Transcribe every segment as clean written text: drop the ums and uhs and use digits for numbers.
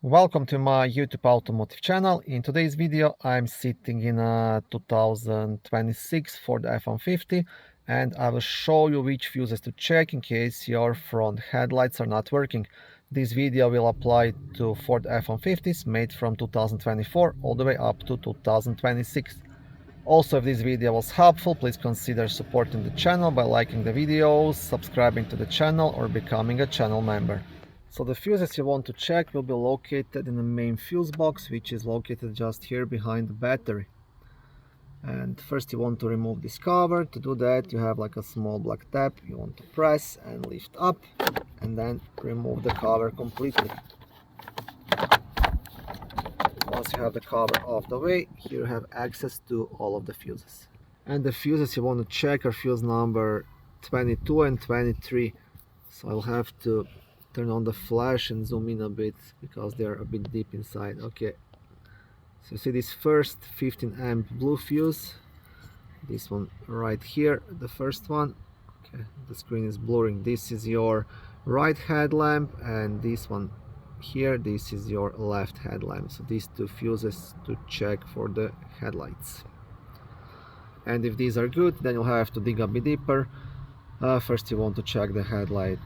Welcome to my YouTube automotive channel. In today's video I'm sitting in a 2026 Ford F-150 and I will show you which fuses to check in case your front headlights are not working. This video will apply to Ford F-150s made from 2024 all the way up to 2026. Also, if this video was helpful, please consider supporting the channel by liking the videos, subscribing to the channel or becoming a channel member. So the fuses you want to check will be located in the main fuse box, which is located just here behind the battery. And first you want to remove this cover. To do that you have like a small black tab you want to press and lift up and then remove the cover completely. Once you have the cover off the way, here you have access to all of the fuses. And the fuses you want to check are fuse number 22 and 23. So I'll have to turn on the flash and zoom in a bit because they're a bit deep inside. Okay, so you see this first 15 amp blue fuse, this one right here, the first one. Okay, the screen is blurring. This is your right headlamp, and this one here, this is your left headlamp. So these two fuses to check for the headlights. And if these are good, then you'll have to dig a bit deeper. First you want to check the headlight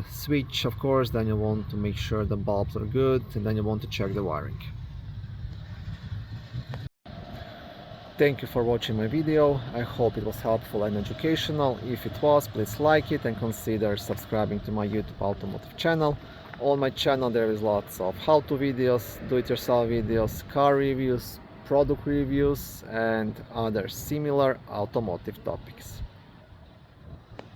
switch, of course, then you want to make sure the bulbs are good, and then you want to check the wiring. Thank you for watching my video. I hope it was helpful and educational. If it was, please like it and consider subscribing to my YouTube automotive channel. On my channel there is lots of how-to videos, do-it-yourself videos, car reviews, product reviews and other similar automotive topics.